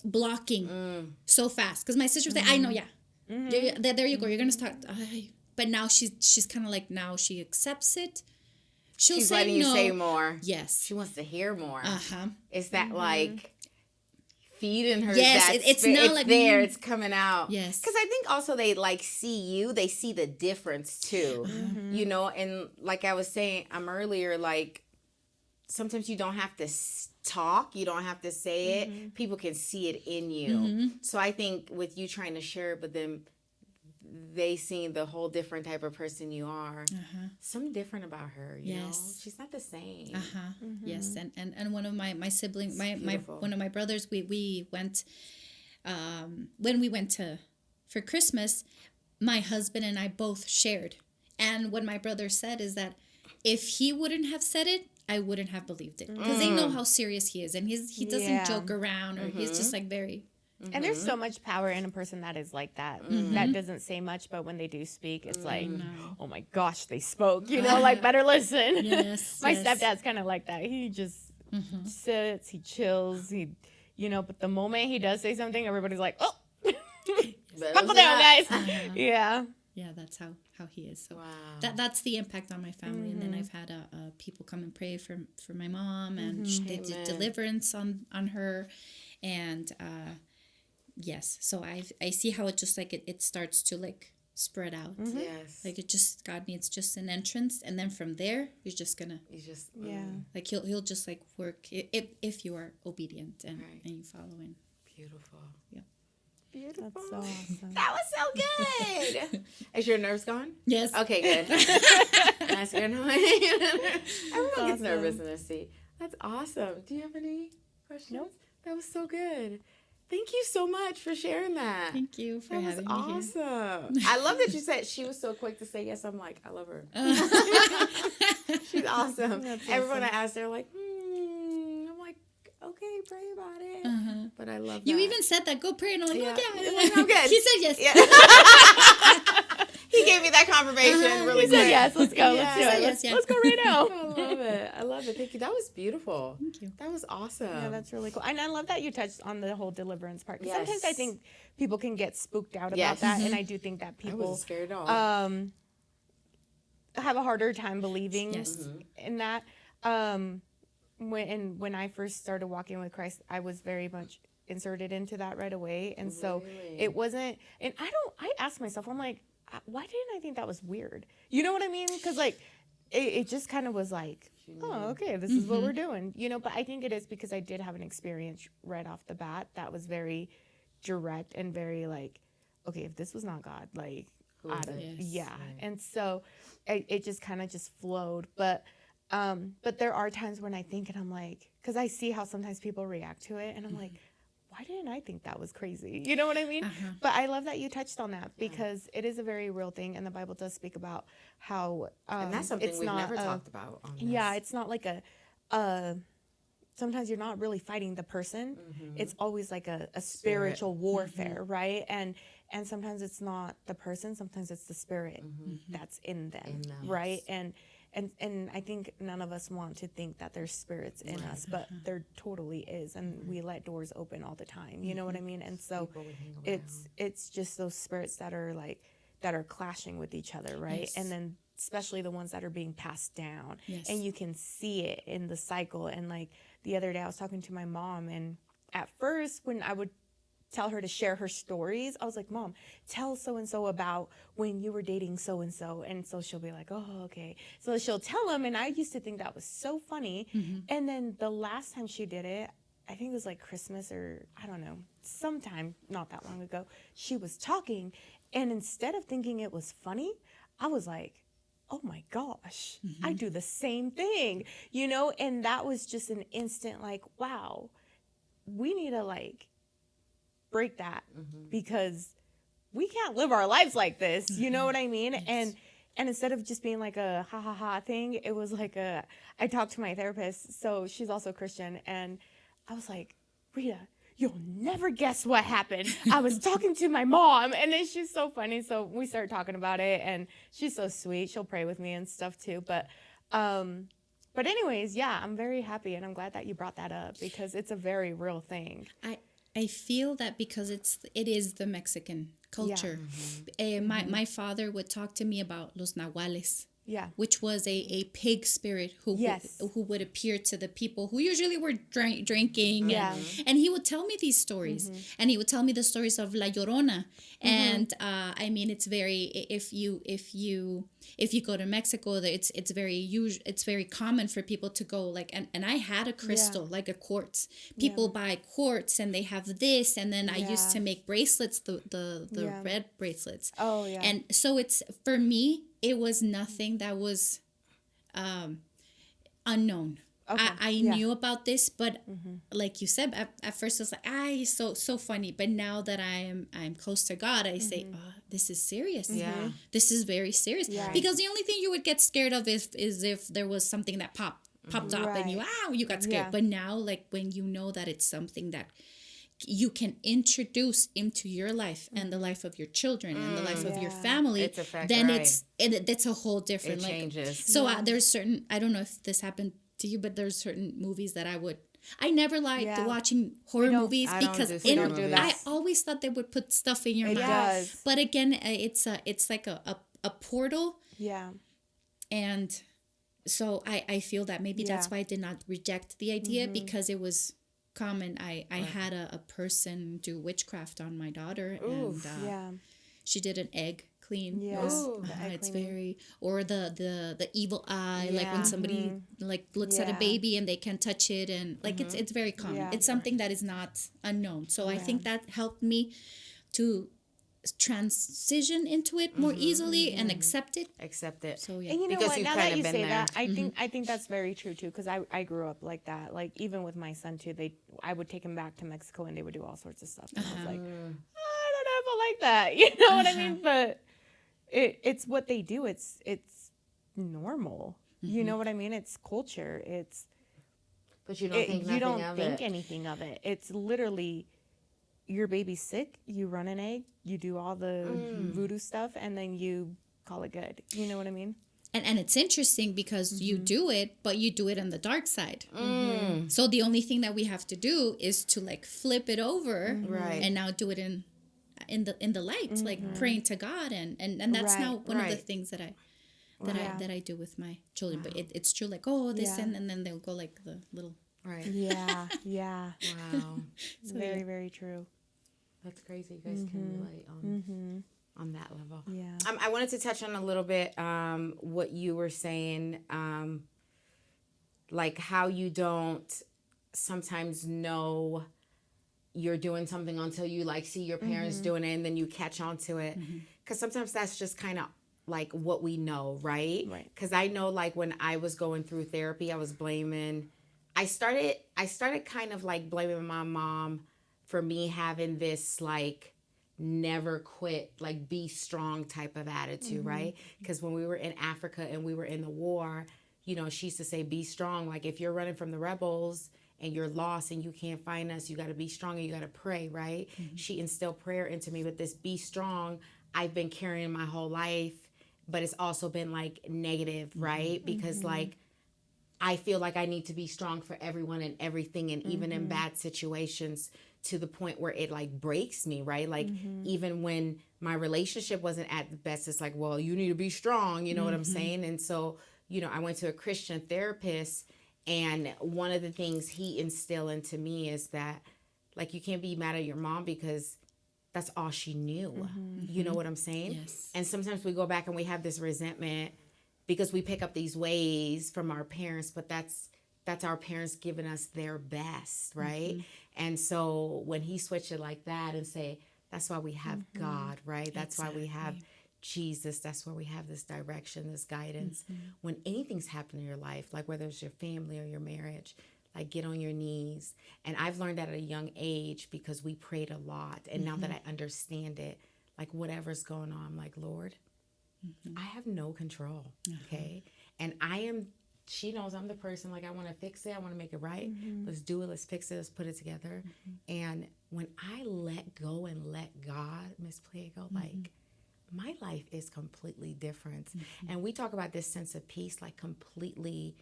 blocking so fast. Because my sister would say, I know, there you go. You're gonna start. But now she's kind of like, now she accepts it. She's say letting no. you say more. Yes. She wants to hear more. Is that like feeding her? Yes, it's not it's like there. It's coming out. Yes. Because I think also they like see you. They see the difference too. You know, and like I was saying earlier, like sometimes you don't have to talk, you don't have to say it. People can see it in you. So I think with you trying to share it, but then they seeing the whole different type of person you are, something different about her, you know? She's not the same. Yes, and one of my siblings, my one of my brothers, we went when we went to for Christmas, my husband and I both shared. And what my brother said is that if he wouldn't have said it, I wouldn't have believed it, because they know how serious he is, and he doesn't joke around, or he's just like very. And there's so much power in a person that is like that. That doesn't say much, but when they do speak, it's like, oh my gosh, they spoke. You know, like, better listen. Yes. My stepdad's kind of like that. He just sits, he chills, but the moment he does say something, everybody's like, oh, buckle down, guys. Yeah. Yeah, that's how he is. So that's the impact on my family. And then I've had people come and pray for my mom, and they did deliverance on her, and yes. So I see how it just like it starts to like spread out. Yes. Like God needs just an entrance, and then from there like he'll just like work if you are obedient and you follow in. Beautiful. Yeah. Beautiful. That's so awesome. That was so good. Is your nerves gone? Yes. Okay, good. That's good. Everyone gets nervous in this seat. That's awesome. Do you have any questions? Nope. That was so good. Thank you so much for sharing that. Thank you for That was having me here. awesome. I love that you said she was so quick to say yes. I'm like, I love her. She's awesome. Everyone I asked, they're like, I'm like, okay, pray about it. But I love that. You even said that. Go pray, and I'm like, Yeah. okay. I'm good. He said yes. Yeah. He gave me that confirmation really He said quick. yes. Let's go. Let's do it. Yes, yes. Let's go right now. I love it. I love it. Thank you. That was beautiful. Thank you. That was awesome. Yeah, that's really cool. And I love that you touched on the whole deliverance part. 'Cause Yes. sometimes I think people can get spooked out about Yes. that. And I do think that I people wasn't scared at all. have a harder time believing Yes. in that. When I first started walking with Christ, I was very much inserted into that right away. And so it wasn't, and I asked myself, I'm like, why didn't I think that was weird? You know what I mean? Because like, it just kind of was like, oh, okay, this is what we're doing, but I think it is because I did have an experience right off the bat that was very direct and very like, okay, if this was not God, like, And so it just kind of just flowed. But there are times when I think, and I'm like, because I see how sometimes people react to it, and I'm like, why didn't I think that was crazy? You know what I mean? But I love that you touched on that, because it is a very real thing, and the Bible does speak about how and that's something we've never talked about on this. Yeah, it's not like sometimes you're not really fighting the person. It's always like a spiritual warfare, right? And sometimes it's not the person, sometimes it's the spirit that's in them, right? And I think none of us want to think that there's spirits in us, but there totally is, and we let doors open all the time. You know what I mean? And so it's just those spirits that are clashing with each other, right? Yes. And then especially the ones that are being passed down, Yes. and you can see it in the cycle. And like the other day, I was talking to my mom, and at first when I would tell her to share her stories, I was like, Mom, tell so-and-so about when you were dating so-and-so. And so she'll be like, oh, okay. So she'll tell them. And I used to think that was so funny. And then the last time she did it, I think it was like Christmas, or I don't know, sometime not that long ago, she was talking. And instead of thinking it was funny, I was like, oh my gosh, I do the same thing, And that was just an instant like, wow, we need to like break that, because we can't live our lives like this. You know what I mean? Yes. And instead of just being like a ha ha ha thing, it was like I talked to my therapist, so she's also Christian, and I was like, Rita, you'll never guess what happened. I was talking to my mom, and then she's so funny. So we started talking about it, and she's so sweet. She'll pray with me and stuff too. But anyways, yeah, I'm very happy, and I'm glad that you brought that up, because it's a very real thing. I feel that because it is the Mexican culture. My father would talk to me about los nahuales. Yeah. which was a pig spirit who would appear to the people who usually were drinking. Yeah. And he would tell me these stories. And he would tell me the stories of La Llorona. And I mean, it's very, if you go to Mexico, it's very common for people to go like, and I had a crystal, like a quartz. People buy quartz and they have this, and then I used to make bracelets, the red bracelets. Oh yeah. And so it's, for me, it was nothing that was unknown. Okay. I knew about this, but like you said, at first I was like, so funny. But now that I'm close to God, I say, this is serious. Yeah. This is very serious. Yeah. Because the only thing you would get scared of is if there was something that popped up and you got scared. Yeah. But now, like, when you know that it's something that you can introduce into your life and the life of your children and the life of your family, It's a fact, then right. it's a whole different, It like, changes. so there's certain, I don't know if this happened to you, but there's certain movies that I never liked watching horror movies I don't because do scary movies. I always thought they would put stuff in your mouth. does. But again, it's like a portal, Yeah. and so I feel that maybe that's why I did not reject the idea, because it was common. I had a person do witchcraft on my daughter, and she did an egg clean. Yeah. It's very, or the evil eye, like when somebody like looks at a baby and they can't touch it, and like it's very common. Yeah. It's something that is not unknown. So I think that helped me to transition into it more easily and accept it. Accept it. So yeah. And you know Because what? you've Now kinda that you been say there. that, I think that's very true too. Because I grew up like that. Like even with my son too, I would take him back to Mexico and they would do all sorts of stuff. And I was like, I don't know if I like that. You know what I mean? But it's what they do. It's normal. You know what I mean? It's culture. But you don't think nothing you don't of think it. anything of it. It's literally your baby's sick, you run an egg, you do all the voodoo stuff, and then you call it good. You know what I mean? And it's interesting because you do it, but you do it on the dark side. So the only thing that we have to do is to like flip it over, Right. and now do it in the light, like praying to God, and that's now one of the things that I do with my children. But it's true, like, oh, this, and then they'll go like the little. Right. Yeah, yeah. Wow. Very, very true. That's crazy. You guys can relate on that level. Yeah. I wanted to touch on a little bit what you were saying, like how you don't sometimes know you're doing something until you like see your parents doing it and then you catch on to it. Because sometimes that's just kind of like what we know, right? Right. Because I know like when I was going through therapy, I was blaming. I started kind of like blaming my mom for me having this like never quit, like be strong type of attitude, right? Because when we were in Africa and we were in the war, you know, she used to say, be strong. Like if you're running from the rebels and you're lost and you can't find us, you got to be strong and you got to pray, right? She instilled prayer into me, but this be strong, I've been carrying my whole life, but it's also been like negative, right? Because like, I feel like I need to be strong for everyone and everything, and even in bad situations, to the point where it like breaks me, right? Like even when my relationship wasn't at the best, it's like, well, you need to be strong, you know what I'm saying? And so, you know, I went to a Christian therapist, and one of the things he instilled into me is that like you can't be mad at your mom because that's all she knew. You know what I'm saying? Yes. And sometimes we go back and we have this resentment because we pick up these ways from our parents, but that's our parents giving us their best, right? And so when he switched it like that and say, that's why we have God, right? That's why we have Jesus. That's why we have this direction, this guidance. When anything's happening in your life, like whether it's your family or your marriage, like get on your knees. And I've learned that at a young age because we prayed a lot. And now that I understand it, like whatever's going on, I'm like, Lord, I have no control, okay? And she knows I'm the person, like I want to fix it, I want to make it right. Let's do it, let's fix it, let's put it together. And when I let go and let God, Miss Pliego, like my life is completely different. And we talk about this sense of peace, like completely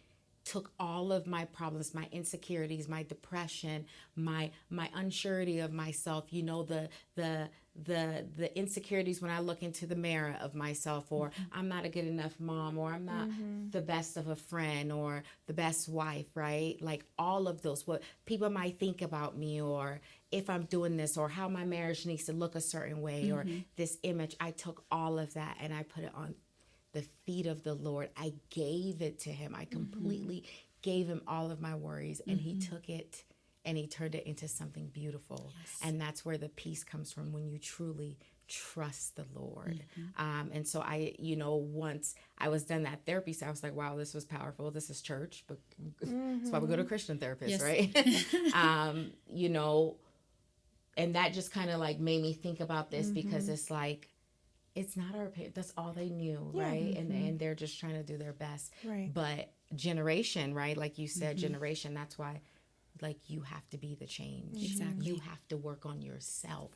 took all of my problems, my insecurities, my depression, my unsurety of myself, you know, the insecurities when I look into the mirror of myself, or I'm not a good enough mom, or I'm not the best of a friend, or the best wife, right? Like all of those, what people might think about me, or if I'm doing this, or how my marriage needs to look a certain way, or this image. I took all of that and I put it on the feet of the Lord. I gave it to him. I completely gave him all of my worries, and he took it and he turned it into something beautiful. Yes. And that's where the peace comes from, when you truly trust the Lord. And so I, you know, once I was done that therapy, so I was like, wow, this was powerful. This is church, but that's why we go to Christian therapists, right? You know, and that just kind of like made me think about this, because it's like, it's not our parents. That's all they knew, right? And they're just trying to do their best. Right. But generation, right? Like you said, generation, that's why, like, you have to be the change. Exactly. You have to work on yourself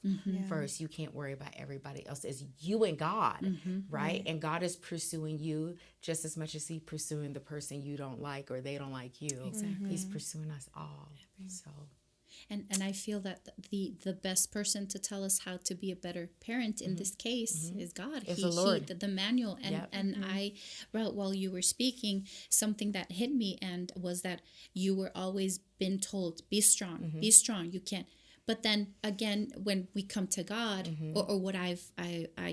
first. You can't worry about everybody else. It's you and God, right? And God is pursuing you just as much as he's pursuing the person you don't like or they don't like you. Exactly. He's pursuing us all. So. And I feel that the best person to tell us how to be a better parent in this case is God. It's the Lord. The manual. And I, while you were speaking, something that hit me and was that you were always been told, be strong, you can't. But then again, when we come to God, or what I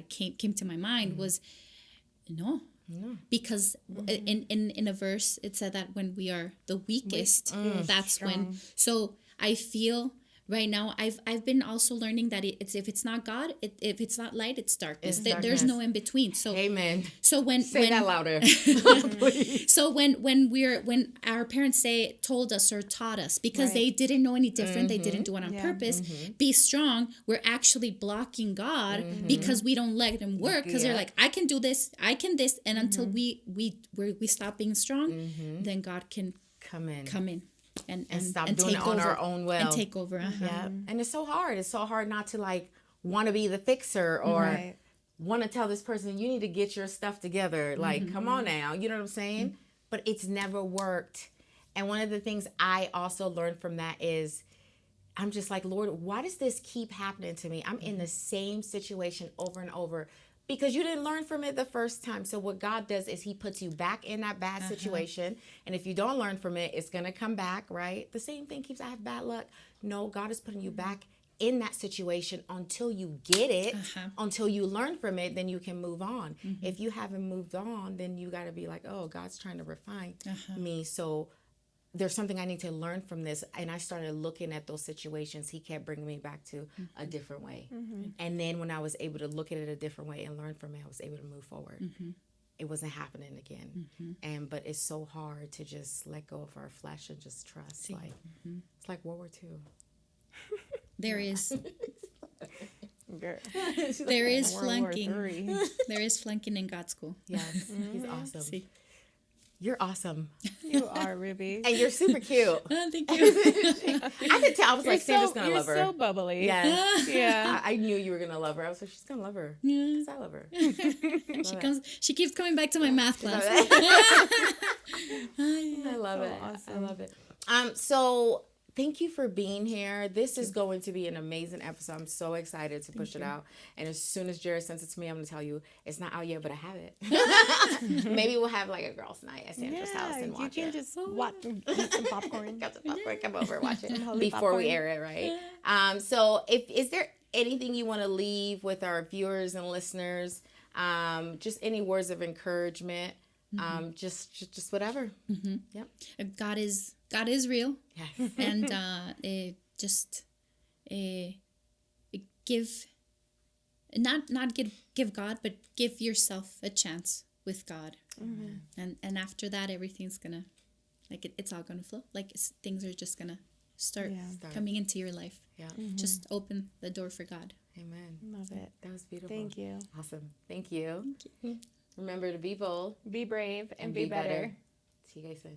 came to my mind was, no. Because in a verse it said that when we are the weakest, that's strong. When. So I feel right now I've been also learning that it's if it's not God, if it's not light, it's darkness. There's no in between. So amen. So when that louder. So when our parents told us or taught us, because they didn't know any different, they didn't do it on purpose. Be strong. We're actually blocking God because we don't let him work, because they're like, I can do this, and until we stop being strong, then God can come in. And stop doing it on our own will. And take over. Yeah. And it's so hard. It's so hard not to like want to be the fixer, or want to tell this person, you need to get your stuff together. Like, come on now. You know what I'm saying? But it's never worked. And one of the things I also learned from that is, I'm just like, Lord, why does this keep happening to me? I'm in the same situation over and over. Because you didn't learn from it the first time. So what God does is he puts you back in that bad situation. And if you don't learn from it, it's going to come back, right? The same thing keeps, I have bad luck. No, God is putting you back in that situation until you get it, until you learn from it, then you can move on. If you haven't moved on, then you got to be like, oh, God's trying to refine me. So there's something I need to learn from this. And I started looking at those situations. He kept bringing me back to a different way. And then when I was able to look at it a different way and learn from it, I was able to move forward. It wasn't happening again. But it's so hard to just let go of our flesh and just trust. Like it's like World War II. There is World War flunking. III. There is flunking in God's school. Yes, he's awesome. You're awesome. You are, Ruby. And you're super cute. Thank you. I could tell. I was like, Sandra's going to love her. You're so bubbly. Yes. Yeah. I knew you were going to love her. I was like, she's going to love her. Yeah. Because I love her. She keeps coming back to my math class. I love it. Awesome. I love it. So thank you for being here. This is going to be an amazing episode. I'm so excited to push it out. And as soon as Jared sends it to me, I'm going to tell you, it's not out yet, but I have it. Maybe we'll have like a girls' night at Sandra's house and watch you can it. just watch some popcorn. Got some popcorn. Come over, watch it Holy before popcorn. we air it, right? So is there anything you want to leave with our viewers and listeners? Just any words of encouragement? Just whatever. Yep. God is real. Yes. And give God, but give yourself a chance with God. And after that, everything's gonna, like, it's all gonna flow. Like, things are just gonna start coming into your life. Yeah. Just open the door for God. Amen. Love it. That was beautiful. Thank you. Awesome. Thank you. Remember to be bold. Be brave and be better. See you guys soon.